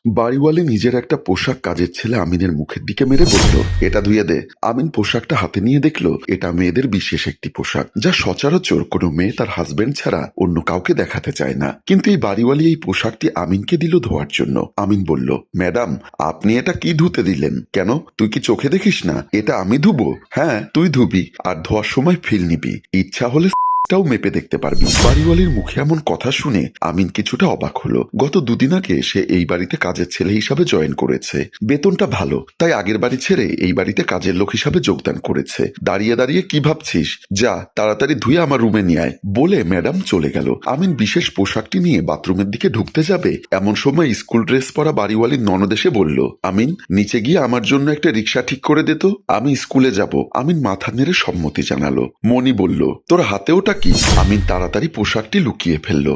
বাড়িওয়ালি নিজের একটা পোশাক কাজের ছেলে আমিনের মুখের দিকে মেরে বলল, এটা ধুয়ে দে। আমিন পোশাকটা হাতে নিয়ে দেখলো এটা মেয়েদের বিশেষ একটি পোশাক, যা সচরাচর কোনো মেয়ে তার হাজবেন্ড ছাড়া অন্য কাউকে দেখাতে চায় না। কিন্তু এই বাড়িওয়ালি এই পোশাকটি আমিনকে দিল ধোয়ার জন্য। আমিন বলল, ম্যাডাম আপনি এটা কি ধুতে দিলেন? কেন, তুই কি চোখে দেখিস না এটা আমি ধুবো? হ্যাঁ তুই ধুবি, আর ধোয়ার সময় ফিল নিবি, ইচ্ছা হলে টাও মেপে দেখতে পারবি। বাড়িওয়ালির মুখে এমন কথা শুনে আমিন কিছুটা অবাক হলো। গত দুদিন আগে সে এই বাড়িতে কাজের ছেলে হিসাবে জয়েন করেছে, বেতনটা ভালো, তাই আগের বাড়ি ছেড়ে এই বাড়িতে কাজের লোক হিসাবে যোগদান করেছে। দাঁড়িয়ে দাঁড়িয়ে কি ভাবছিস, যা তাড়াতাড়ি ধুয়ে আমার রুমে নিয়ে আয়, বলে ম্যাডাম চলে গেল। আমিন বিশেষ পোশাকটি নিয়ে বাথরুমের দিকে ঢুকতে যাবে, এমন সময় স্কুল ড্রেস পরা বাড়িওয়ালির ননদ এসে বলল, আমিন নিচে গিয়ে আমার জন্য একটা রিক্সা ঠিক করে দে তো, আমি স্কুলে যাব। আমিন মাথা নেড়ে সম্মতি জানালো। মনি বলল, তোর হাতে ওটা কি? আমিন তাড়াতাড়ি পোশাকটি লুকিয়ে ফেললো।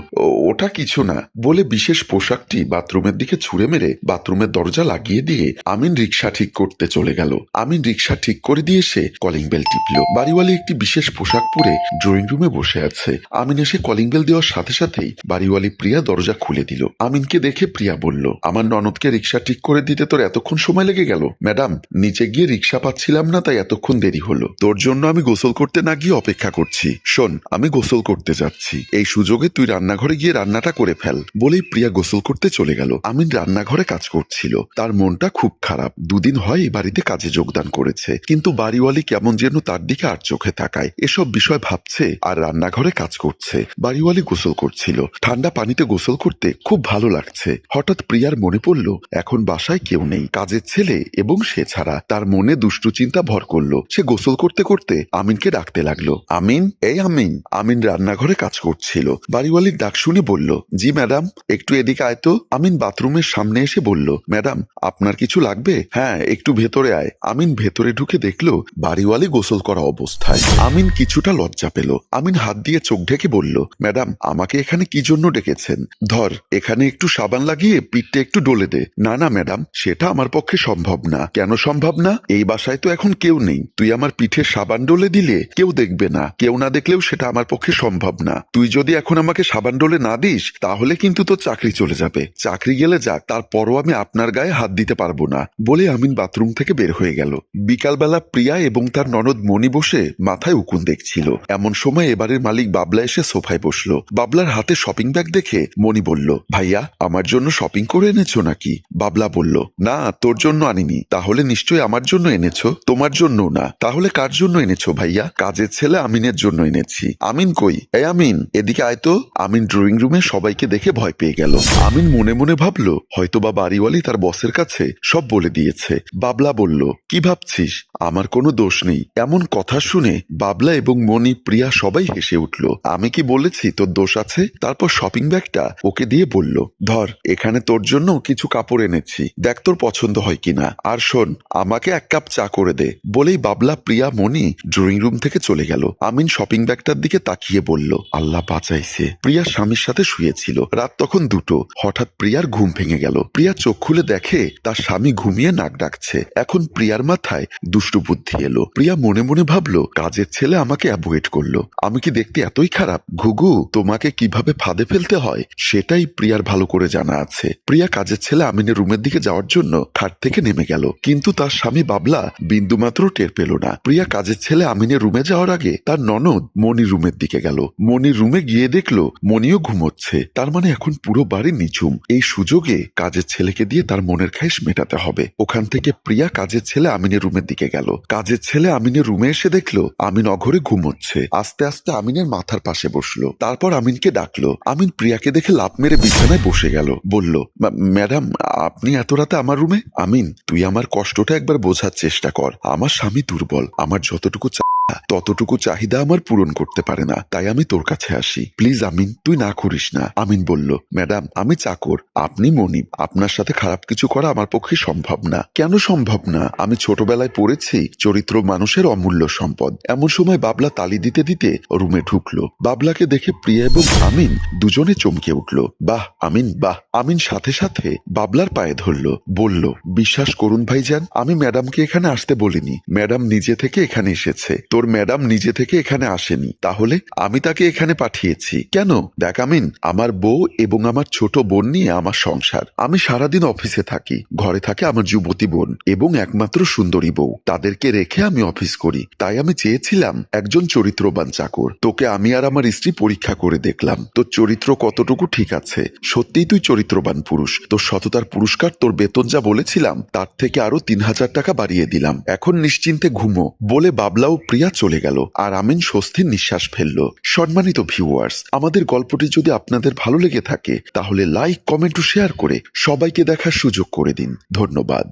ওটা কিছু না, বলে বিশেষ পোশাকটি বাথরুমের দিকে ছুঁড়ে মেরে বাথরুমের দরজা লাগিয়ে দিয়ে আমিন রিক্সা ঠিক করতে চলে গেল। আমিন রিক্সা ঠিক করে দিয়ে সে কলিং বেল টিপল। বাড়িওয়ালি একটি বিশেষ পোশাক পরে ড্রয়িং রুমে বসে আছে। আমিন এসে কলিং বেল দেওয়ার সাথে সাথেই বাড়িওয়ালি প্রিয়া দরজা খুলে দিল। আমিনকে দেখে প্রিয়া বলল, আমার ননদকে রিক্সা ঠিক করে দিতে তোর এতক্ষণ সময় লেগে গেল? ম্যাডাম নিচে গিয়ে রিক্সা পাচ্ছিলাম না, তাই এতক্ষণ দেরি হলো। তোর জন্য আমি গোসল করতে না গিয়ে অপেক্ষা করছি। শোন, আমি গোসল করতে যাচ্ছি, এই সুযোগে তুই রান্নাঘরে গিয়ে রান্নাটা করে ফেল। বলেই প্রিয়া গোসল করতে চলে গেল। আমিন রান্নাঘরে কাজ করছিল। তার মনটা খুব খারাপ। দুদিন হয় এই বাড়িতে কাজে যোগদান করেছে, কিন্তু বাড়িওয়ালি কেমন যেন তার দিকে আর চোখে তাকায়। এসব বিষয় ভাবছে আর রান্নাঘরে কাজ করছে। বাড়িওয়ালি গোসল করছিল। ঠান্ডা পানিতে গোসল করতে খুব ভালো লাগছে। হঠাৎ প্রিয়ার মনে পড়ল এখন বাসায় কেউ নেই, কাজের ছেলে এবং সে ছাড়া। তার মনে দুষ্টু চিন্তা ভর করলো। সে গোসল করতে করতে আমিনকে ডাকতে লাগলো, আমিন, এই আমিন। আমিন রান্নাঘরে কাজ করছিল। বাড়িওয়ালির ডাক শুনে বলল, জি ম্যাডাম, একটু এদিকে আয় তো। আমিন বাথরুমের সামনে এসে বলল, ম্যাডাম আপনার কিছু লাগবে? হ্যাঁ একটু ভেতরে আয়। আমিন ভেতরে ঢুকে দেখলো বাড়িওয়ালি গোসল করা অবস্থায়। আমিন কিছুটা লজ্জা পেল। আমিন হাত দিয়ে চোখ ঢেকে বলল, ম্যাডাম আমাকে এখানে কি জন্য ডেকেছেন? ধর এখানে একটু সাবান লাগিয়ে পিঠটা একটু ডলে দে। না না ম্যাডাম, সেটা আমার পক্ষে সম্ভব না। কেন সম্ভব না? এই বাসায় তো এখন কেউ নেই। তুই আমার পিঠে সাবান ডলে দিলে কেউ দেখবে না, কেউ না দেখলেও সেটা আমার পক্ষে সম্ভব না। তুই যদি এখন আমাকে সাবান ডলে না দিস তাহলে কিন্তু তোর চাকরি চলে যাবে। চাকরি গেলে যাক, তারপরও আমি আপনার গায়ে হাত দিতে পারবো না। বলে আমিন বাথরুম থেকে বের হয়ে গেল। বিকালবেলা প্রিয়া এবং তার ননদ মনি বসে মাথায় উকুন দেখছিল। এমন সময় এবারের মালিক বাবলা এসে সোফায় বসলো। বাবলার হাতে শপিং ব্যাগ দেখে মনি বলল, ভাইয়া আমার জন্য শপিং করে এনেছো নাকি? বাবলা বলল, না তোর জন্য আনিনি। তাহলে নিশ্চয়ই আমার জন্য এনেছো? তোমার জন্য না, তাহলে কার জন্য এনেছো ভাইয়া? কাজের ছেলে আমিনের জন্য এনেছি। আমিন কই? এই আমিন এদিকে আয় তো। আমিন ড্রয়িং রুমে সবাইকে দেখে ভয় পেয়ে গেল। আমিন মনে মনে ভাবলো হয়তোবা বাড়িওয়ালি তার বসের কাছে সব বলে দিয়েছে। বাবলা বলল, কি ভাবছিস, আমার কোনো দোষ নেই। এমন কথা শুনে বাবলা এবং মনি, প্রিয়া সবাই হেসে উঠল। আমি কি বলেছি তোর দোষ আছে? তারপর শপিং ব্যাগটা ওকে দিয়ে বলল, ধর এখানে তোর জন্য কিছু কাপড় এনেছি, দেখ তোর পছন্দ হয় কিনা। আর শোন, আমাকে এক কাপ চা করে দে। বলেই বাবলা, প্রিয়া, মনি ড্রয়িং রুম থেকে চলে গেল। আমিন শপিং ব্যাগটার দিকে তাকিয়ে বলল, আল্লাহ বাঁচাইছে। প্রিয়া স্বামীর সাথে শুয়েছিল। রাত তখন 2টো। হঠাৎ প্রিয়ার ঘুম ভেঙে গেল। প্রিয়া চোখ খুলে দেখে তার স্বামী ঘুমিয়ে নাক ডাকছে। এখন প্রিয়ার মাথায় দুষ্টু বুদ্ধি এলো। প্রিয়া মনে মনে ভাবলো, কাজের ছেলে আমাকে অ্যাভয়েড করলো, আমি কি দেখতে এতই খারাপ? ঘুঘু, তোমাকে কিভাবে ফাঁদে ফেলতে হয় সেটাই প্রিয়ার ভালো করে জানা আছে। প্রিয়া কাজের ছেলে আমিনের রুমের দিকে যাওয়ার জন্য খাট থেকে নেমে গেল, কিন্তু তার স্বামী বাবলা বিন্দুমাত্র টের পেল না। প্রিয়া কাজের ছেলে আমিনের রুমে যাওয়ার আগে তার ননদ মনির রুমের দিকে গেল। মনির রুমে গিয়ে দেখলো মনিও ঘুমোচ্ছে। তার মানে এখন পুরো বাড়ি নিঝুম। এই সুযোগে কাজের ছেলেকে দিয়ে তার মনের খাইশ মেটাতে হবে। ওখান থেকে প্রিয়া কাজের ছেলে আমিনের রুমের দিকে গেল। কাজের ছেলে আমিনের রুমে এসে দেখলো আমিন অঘরে ঘুমোচ্ছে। আস্তে আস্তে আমিনের মাথার পাশে বসলো। তারপর আমিনকে ডাকলো। আমিন প্রিয়াকে দেখে লাফ মেরে বিছানায় বসে গেল। বলল, ম্যাডাম আপনি এত রাতে আমার রুমে? আমিন তুই আমার কষ্টটা একবার বোঝার চেষ্টা কর। আমার স্বামী দুর্বল, আমার যতটুকু ততটুকু চাহিদা আমার পূরণ করতে পারে না, তাই আমি তোর কাছে আসি। প্লিজ আমিন তুই না করিস না। আমিন বলল, ম্যাডাম আমি চাকর, আপনি মনিব, আপনার সাথে খারাপ কিছু করা আমার পক্ষে সম্ভব না। কেন সম্ভব না? আমি ছোটবেলায় পড়েছি চরিত্র মানুষের অমূল্য সম্পদ। এমন সময় বাবলা তালি দিতে দিতে রুমে ঢুকলো। বাবলাকে দেখে প্রিয়া এবং আমিন দুজনে চমকে উঠলো। বাহ আমিন বাহ। আমিন সাথে সাথে বাবলার পায়ে ধরলো। বলল, বিশ্বাস করুন ভাইজান, আমি ম্যাডামকে এখানে আসতে বলিনি। ম্যাডাম নিজে থেকে এখানে এসেছে। তোর ম্যাডাম নিজে থেকে এখানে আসেনি। তাহলে আমি তাকে এখানে পাঠিয়েছি কেন? দেখ আমিন, আমার বউ এবং আমার ছোট বোন নিয়ে আমার সংসার। আমি সারাদিন অফিসে থাকি, ঘরে থাকে আমার যুবতী বোন এবং একমাত্র সুন্দরী বউ। তাদেরকে রেখে আমি অফিস করি। তাই আমি চেয়েছিলাম একজন চরিত্রবান চাকর। তোকে আমি আর আমার স্ত্রী পরীক্ষা করে দেখলাম তোর চরিত্র কতটুকু ঠিক আছে। সত্যিই তুই চরিত্রবান পুরুষ। তোর সততার পুরস্কার তোর বেতন যা বলেছিলাম তার থেকে আরো 3,000 টাকা বাড়িয়ে দিলাম। এখন নিশ্চিন্তে ঘুমো বলে বাবলা ও প্রিয়া চলে গেল আর আমিন স্বস্তির নিঃশ্বাস ফেলল। সম্মানিত ভিউয়ার্স, আমাদের গল্পটি যদি আপনাদের ভালো লেগে থাকে তাহলে লাইক, কমেন্ট ও শেয়ার করে সবাইকে দেখার সুযোগ করে দিন। ধন্যবাদ।